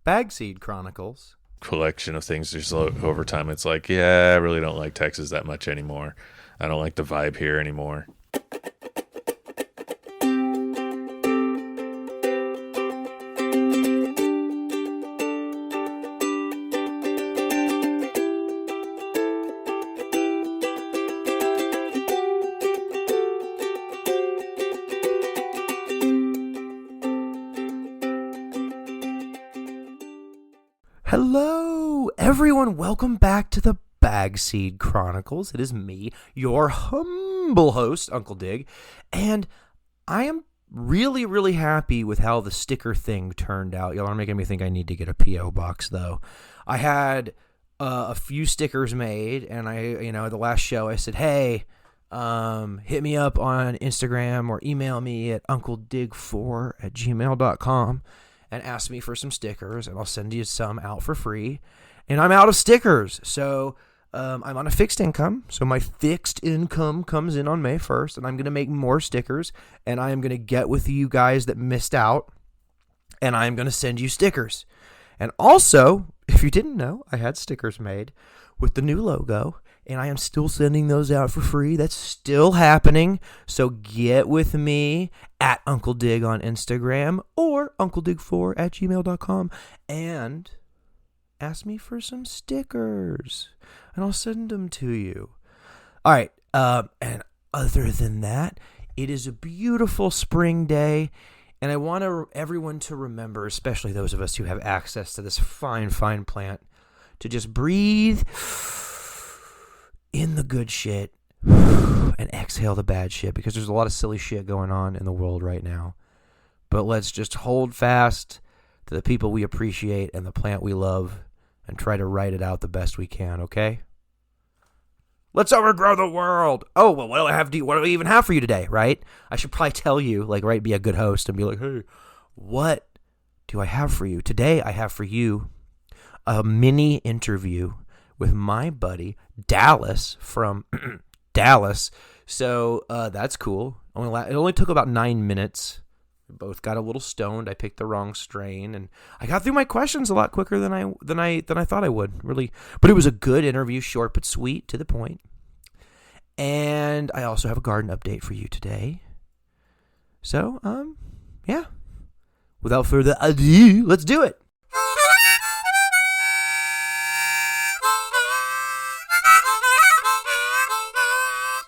Bagseed Chronicles. Collection of things just over time. It's like, yeah, I really don't like Texas that much anymore. I don't like the vibe here anymore. Hello, everyone. Welcome back to the Bagseed Chronicles. It is me, your humble host, Uncle Dig, and I am really, really happy with how the sticker thing turned out. Y'all are making me think I need to get a P.O. box, though. I had a few stickers made, and the last show I said, hey, hit me up on Instagram or email me at uncledig4@gmail.com. and ask me for some stickers, and I'll send you some out for free. And I'm out of stickers, so I'm on a fixed income. So my fixed income comes in on May 1st, and I'm going to make more stickers, and I am going to get with you guys that missed out, and I'm going to send you stickers. And also, if you didn't know, I had stickers made with the new logo, and I am still sending those out for free. That's still happening. So get with me at Uncle Dig on Instagram or uncledig4@gmail.com and ask me for some stickers, and I'll send them to you. All right. And other than that, it is a beautiful spring day, and I want everyone to remember, especially those of us who have access to this fine, fine plant, to just breathe in the good shit and exhale the bad shit, because there's a lot of silly shit going on in the world right now. But let's just hold fast to the people we appreciate and the plant we love and try to write it out the best we can, okay? Let's overgrow the world. Oh, well, what do I even have for you today, right? I should probably tell you, be a good host and be like, hey, what do I have for you? Today I have for you a mini interview with my buddy Dallas from Dallas. So that's cool. It only took about 9 minutes. We both got a little stoned. I picked the wrong strain, and I got through my questions a lot quicker than I thought I would. Really, but it was a good interview, short but sweet, to the point. And I also have a garden update for you today. So yeah. Without further ado, let's do it.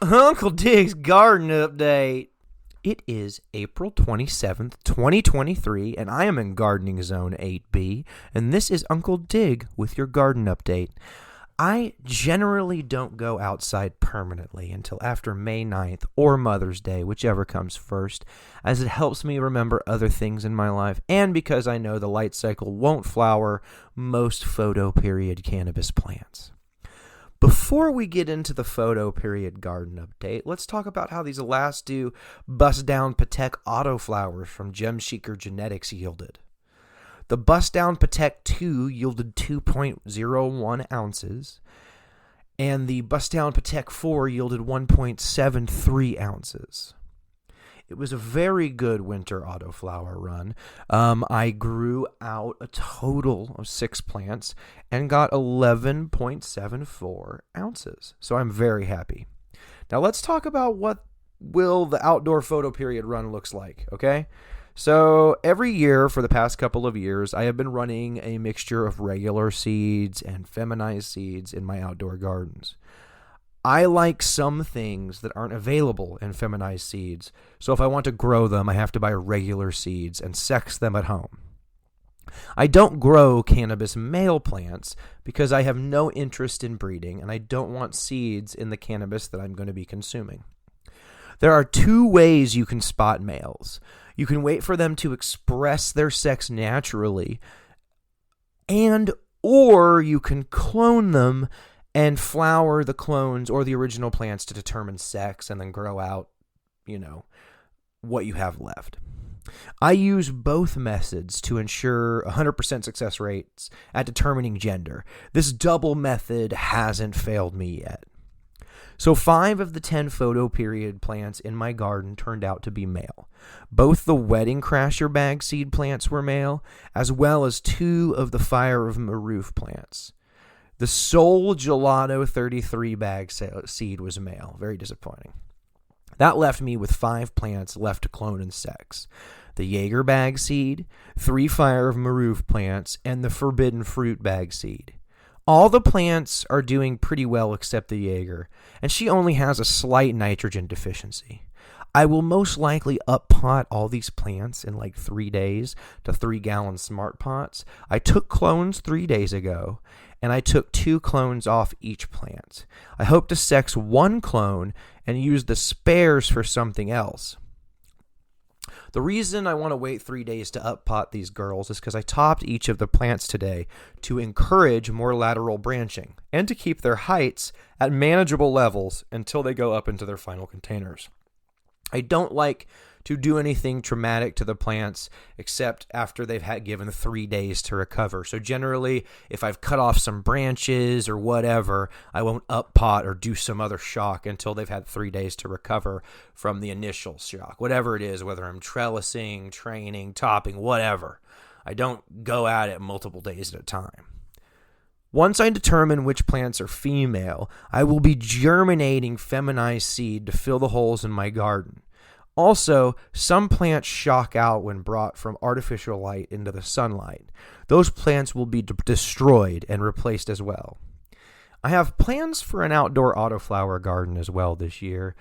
Uncle Dig's garden update. It is April 27th, 2023, and I am in Gardening Zone 8B, and this is Uncle Dig with your garden update. I generally don't go outside permanently until after May 9th or Mother's Day, whichever comes first, as it helps me remember other things in my life, and because I know the light cycle won't flower most photo period cannabis plants. Before we get into the photo period garden update, let's talk about how these last two Bust Down Patek auto flowers from Gem Seeker Genetics yielded. The Bust Down Patek 2 yielded 2.01 ounces, and the Bust Down Patek 4 yielded 1.73 ounces. It was a very good winter autoflower run. I grew out a total of 6 plants and got 11.74 ounces. So I'm very happy. Now let's talk about what will the outdoor photo period run looks like, okay? So every year for the past couple of years, I have been running a mixture of regular seeds and feminized seeds in my outdoor gardens. I like some things that aren't available in feminized seeds, so if I want to grow them, I have to buy regular seeds and sex them at home. I don't grow cannabis male plants because I have no interest in breeding, and I don't want seeds in the cannabis that I'm going to be consuming. There are 2 ways you can spot males. You can wait for them to express their sex naturally, or you can clone them and flower the clones or the original plants to determine sex and then grow out, what you have left. I use both methods to ensure 100% success rates at determining gender. This double method hasn't failed me yet. So 5 of the 10 photo period plants in my garden turned out to be male. Both the wedding crasher bag seed plants were male, as well as 2 of the fire of Maroof plants. The sole Gelato 33 bag seed was male. Very disappointing. That left me with 5 plants left to clone and sex. The Jaeger bag seed, 3 fire of Maroof plants, and the forbidden fruit bag seed. All the plants are doing pretty well except the Jaeger, and she only has a slight nitrogen deficiency. I will most likely up-pot all these plants in like 3 days to 3-gallon smart pots. I took clones 3 days ago, and I took 2 clones off each plant. I hope to sex 1 clone and use the spares for something else. The reason I want to wait 3 days to up-pot these girls is because I topped each of the plants today to encourage more lateral branching and to keep their heights at manageable levels until they go up into their final containers. I don't like to do anything traumatic to the plants except after they've had given 3 days to recover. So generally, if I've cut off some branches or whatever, I won't up-pot or do some other shock until they've had 3 days to recover from the initial shock. Whatever it is, whether I'm trellising, training, topping, whatever. I don't go at it multiple days at a time. Once I determine which plants are female, I will be germinating feminized seed to fill the holes in my garden. Also, some plants shock out when brought from artificial light into the sunlight. Those plants will be destroyed and replaced as well. I have plans for an outdoor autoflower garden as well this year,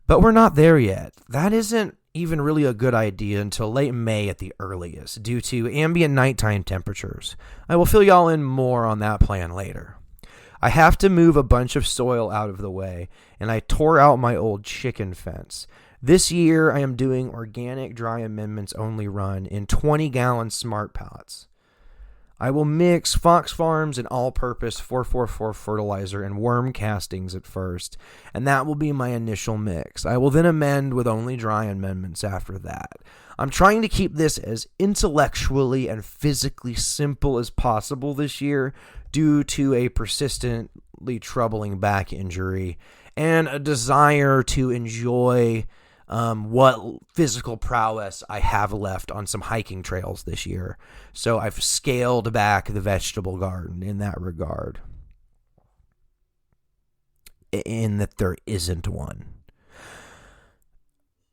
but we're not there yet. That isn't even really a good idea until late May at the earliest, due to ambient nighttime temperatures. I will fill y'all in more on that plan later. I have to move a bunch of soil out of the way, and I tore out my old chicken fence. This year, I am doing organic dry amendments only run in 20-gallon smart pots. I will mix Fox Farms and all-purpose 444 fertilizer and worm castings at first, and that will be my initial mix. I will then amend with only dry amendments after that. I'm trying to keep this as intellectually and physically simple as possible this year due to a persistently troubling back injury and a desire to enjoy what physical prowess I have left on some hiking trails this year. So I've scaled back the vegetable garden in that regard. In that there isn't one.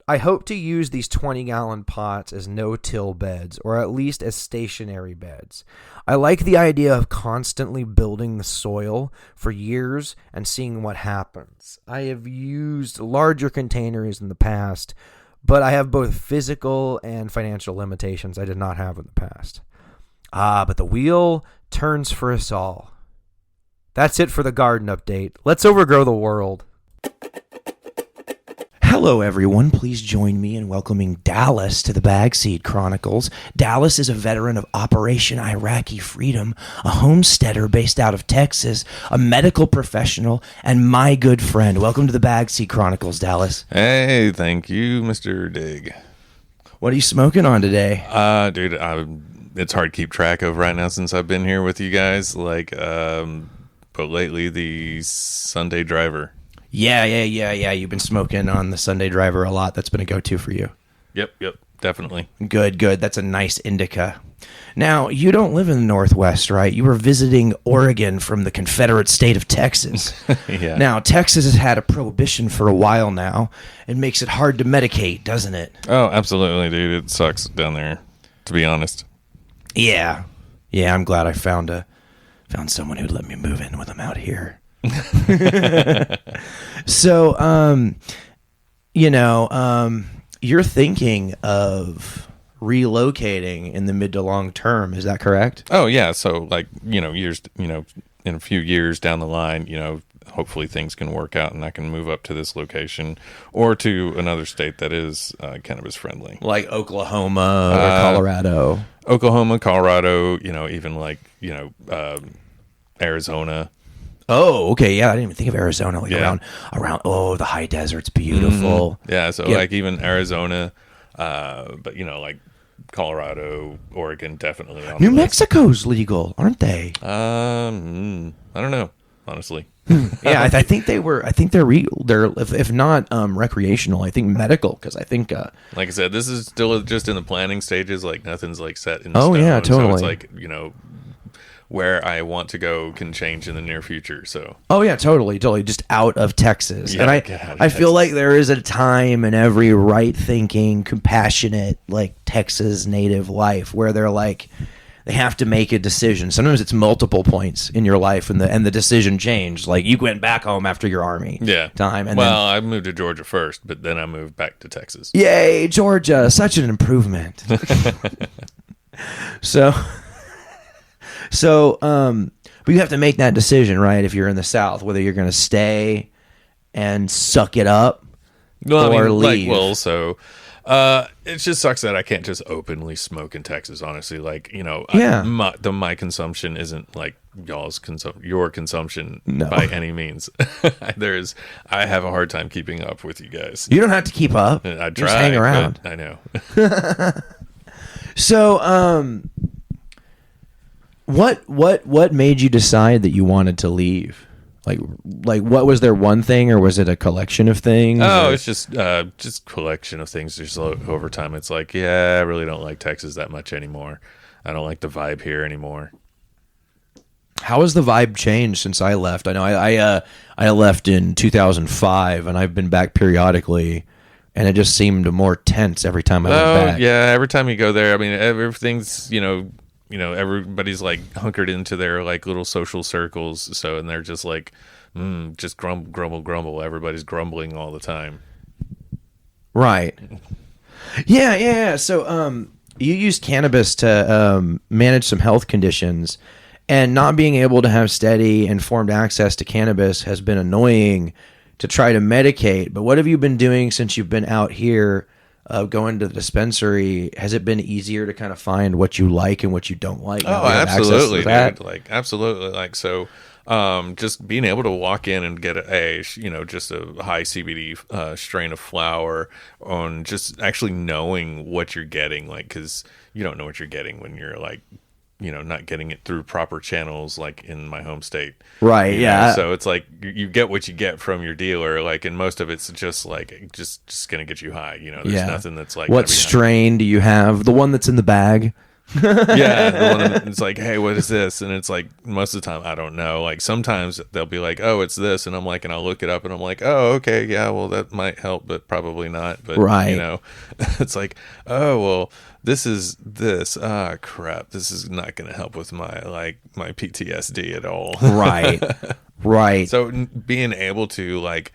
I hope to use these 20-gallon pots as no-till beds, or at least as stationary beds. I like the idea of constantly building the soil for years and seeing what happens. I have used larger containers in the past, but I have both physical and financial limitations I did not have in the past. But the wheel turns for us all. That's it for the garden update. Let's overgrow the world. Hello, everyone. Please join me in welcoming Dallas to the Bagseed Chronicles. Dallas is a veteran of Operation Iraqi Freedom, a homesteader based out of Texas, a medical professional, and my good friend. Welcome to the Bagseed Chronicles, Dallas. Hey, thank you, Mr. Dig. What are you smoking on today? Dude, it's hard to keep track of right now since I've been here with you guys. But lately, the Sunday Driver. Yeah. You've been smoking on the Sunday Driver a lot. That's been a go-to for you. Yep, definitely. Good. That's a nice indica. Now, you don't live in the Northwest, right? You were visiting Oregon from the Confederate state of Texas. Yeah. Now, Texas has had a prohibition for a while now. It makes it hard to medicate, doesn't it? Oh, absolutely, dude. It sucks down there, to be honest. Yeah, I'm glad I found someone who'd let me move in with him out here. So, you're thinking of relocating in the mid to long term. Is that correct? Oh, yeah. So, years, in a few years down the line, hopefully things can work out and I can move up to this location or to another state that is cannabis friendly. Like Oklahoma or Colorado. Oklahoma, Colorado, even Arizona. Oh, okay. Yeah, I didn't even think of Arizona. Around the high desert's beautiful. Mm-hmm. Yeah, so even Arizona, but Colorado, Oregon, definitely. New Mexico's legal, aren't they? I don't know, honestly. Yeah, I think they were. I think they're if not recreational, I think medical, because I think. Like I said, this is still just in the planning stages. Like nothing's like set in Oh stone. yeah, totally. So it's like, you know, where I want to go can change in the near future. So. Oh yeah, totally. Just out of Texas. Yeah, And I feel like there is a time in every right-thinking, compassionate, like Texas native life where they're like, they have to make a decision. Sometimes it's multiple points in your life, and the decision changed. Like you went back home after your army time. And well, I moved to Georgia first, but then I moved back to Texas. Yay, Georgia! Such an improvement. But you have to make that decision, right? If you're in the South, whether you're going to stay and suck it up or leave. It just sucks that I can't just openly smoke in Texas, honestly. Like, you know, my consumption isn't like your consumption by any means. I have a hard time keeping up with you guys. You don't have to keep up. I try. Just hang around. I know. So, what made you decide that you wanted to leave? Like what was there one thing, or was it a collection of things? Oh, it's just collection of things. Just over time, it's like, yeah, I really don't like Texas that much anymore. I don't like the vibe here anymore. How has the vibe changed since I left? I know I left in 2005, and I've been back periodically, and it just seemed more tense every time I went back. Yeah, every time you go there, I mean, everything's, you know, everybody's like hunkered into their like little social circles. So, and they're just like, just grumble. Everybody's grumbling all the time. Right. Yeah. So, you used cannabis to manage some health conditions, and not being able to have steady, informed access to cannabis has been annoying to try to medicate. But what have you been doing since you've been out here? Going to the dispensary, has it been easier to kind of find what you like and what you don't like? Oh, absolutely, dude. Like, absolutely. Like, so, just being able to walk in and get just a high CBD strain of flower, on just actually knowing what you're getting, like, because you don't know what you're getting when you're like, you know, not getting it through proper channels, like in my home state. Right. Yeah. So it's like you get what you get from your dealer, like, and most of it's just like just gonna get you high. You know, there's nothing that's like. What strain do you have? The one that's in the bag. Yeah, the one that's like, hey, what is this? And it's like, most of the time I don't know. Like sometimes they'll be like, oh, it's this, and I'm like, and I'll look it up, and I'm like, oh, okay, yeah, well that might help, but probably not. But right, you know, it's like, oh, well, this is this. Ah, crap, this is not going to help with my PTSD at all. Right. So being able to like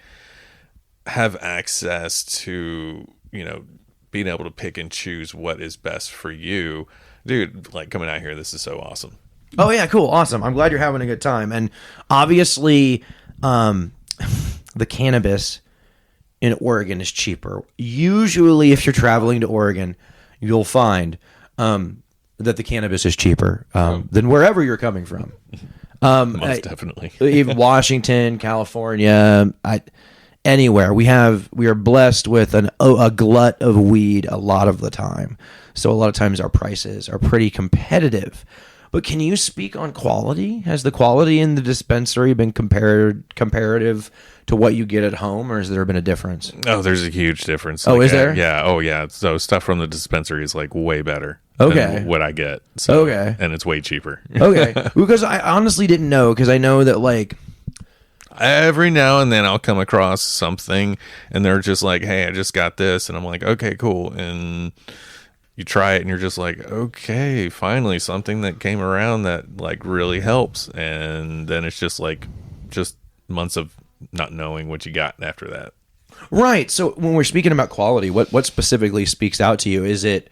have access to, you know, being able to pick and choose what is best for you. Dude, like coming out here, this is so awesome. Oh yeah, cool, awesome. I'm glad you're having a good time. And obviously, the cannabis in Oregon is cheaper. Usually, if you're traveling to Oregon, you'll find that the cannabis is cheaper than wherever you're coming from. Most definitely. Even Washington, California, anywhere. We are blessed with a glut of weed a lot of the time. So a lot of times our prices are pretty competitive. But can you speak on quality? Has the quality in the dispensary been comparative to what you get at home, or has there been a difference? Oh, there's a huge difference. Oh, is there? Yeah. Oh, yeah. So stuff from the dispensary is like way better. Okay. Than what I get. So, okay. And it's way cheaper. Okay. Because I honestly didn't know, because I know that like every now and then I'll come across something and they're just like, hey, I just got this, and I'm like, okay, cool. And you try it and you're just like, okay, finally something that came around that like really helps. And then it's just like just months of not knowing what you got after that. Right. So when we're speaking about quality, what specifically speaks out to you? Is it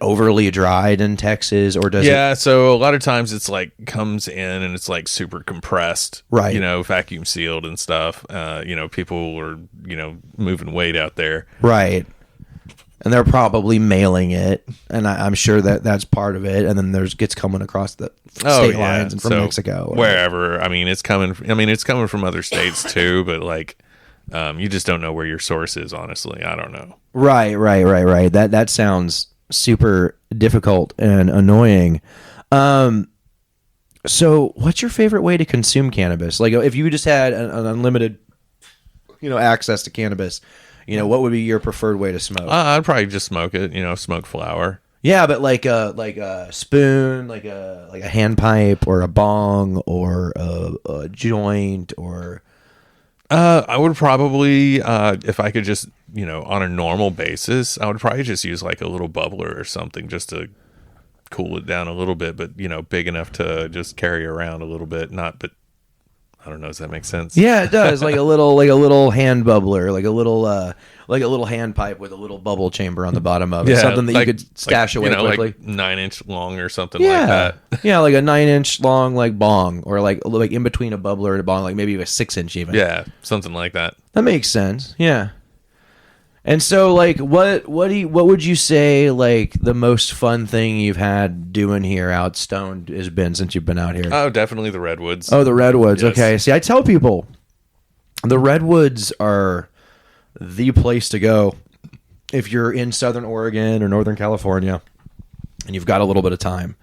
overly dried in Texas, or does it? Yeah, so a lot of times it's like comes in and it's like super compressed, right? You know, vacuum sealed and stuff. You know, people are, you know, moving weight out there, right? And they're probably mailing it, and I'm sure that that's part of it. And then gets coming across the state lines and from Mexico, wherever. I mean, it's coming. It's coming from other states too, but like, you just don't know where your source is. Honestly, I don't know. Right. That sounds super difficult and annoying. So, what's your favorite way to consume cannabis? Like, if you just had an unlimited, access to cannabis, what would be your preferred way to smoke? I'd probably just smoke it. Smoke flower. Yeah, but like a spoon, like a hand pipe, or a bong, or a joint, or. I would probably, if I could just, on a normal basis, I would probably just use like a little bubbler or something just to cool it down a little bit, but big enough to just carry around a little bit. But I don't know. Does that make sense? Yeah, it does. Like a little hand bubbler, like a little hand pipe with a little bubble chamber on the bottom of it. Yeah, Something that you could stash away quickly. Like 9-inch long or something Yeah. like that. Yeah, like a 9-inch long like bong, or like in between a bubbler and a bong, like maybe a 6-inch even. Yeah, something like that. That makes sense. Yeah. And so, like, what would you say, like, the most fun thing you've had doing here out stoned has been since you've been out here? Oh, definitely the redwoods. Oh, the redwoods. Yes. Okay. See, I tell people the redwoods are the place to go if you're in Southern Oregon or Northern California and you've got a little bit of time.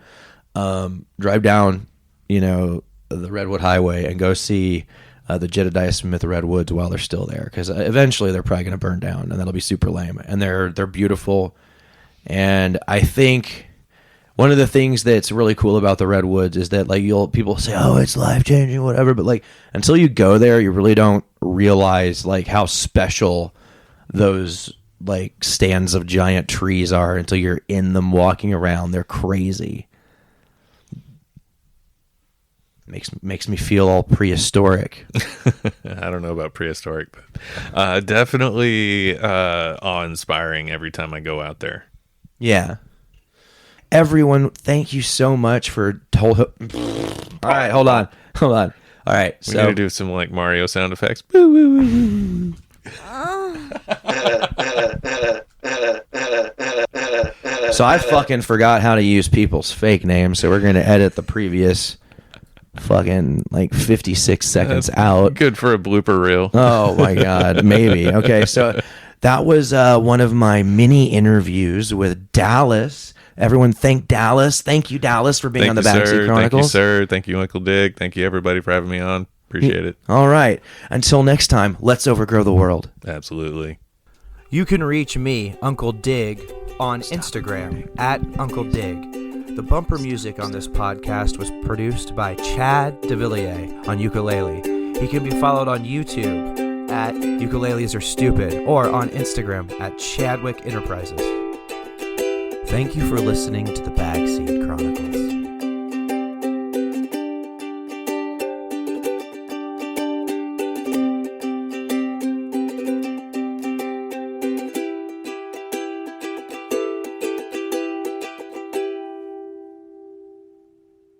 Drive down, the Redwood Highway and go see the Jedediah Smith Redwoods while they're still there, because eventually they're probably going to burn down, and that'll be super lame. And they're beautiful, and I think one of the things that's really cool about the redwoods is that, like, people say, "Oh, it's life changing," whatever, but like until you go there, you really don't realize like how special those like stands of giant trees are until you're in them walking around. They're crazy. Makes me feel all prehistoric. I don't know about prehistoric, but definitely awe-inspiring every time I go out there. Yeah. Everyone, thank you so much for all right, hold on. All right, We need to do some like Mario sound effects. So I fucking forgot how to use people's fake names, so we're going to edit the previous fucking like 56 seconds out. Good for a blooper reel. Oh my god, maybe. Okay, so that was one of my mini interviews with Dallas. Everyone thank Dallas. Thank you, Dallas, for being on the Backseat Chronicles. Thank you, sir. Thank you, Uncle Dig. Thank you, everybody, for having me on. Appreciate it. All right. Until next time, let's overgrow the world. Absolutely. You can reach me, Uncle Dig, on Instagram at Uncle Dig. The bumper music on this podcast was produced by Chad DeVilliers on ukulele. He can be followed on YouTube at Ukuleles Are Stupid or on Instagram at Chadwick Enterprises. Thank you for listening to the Backseat Chronicles.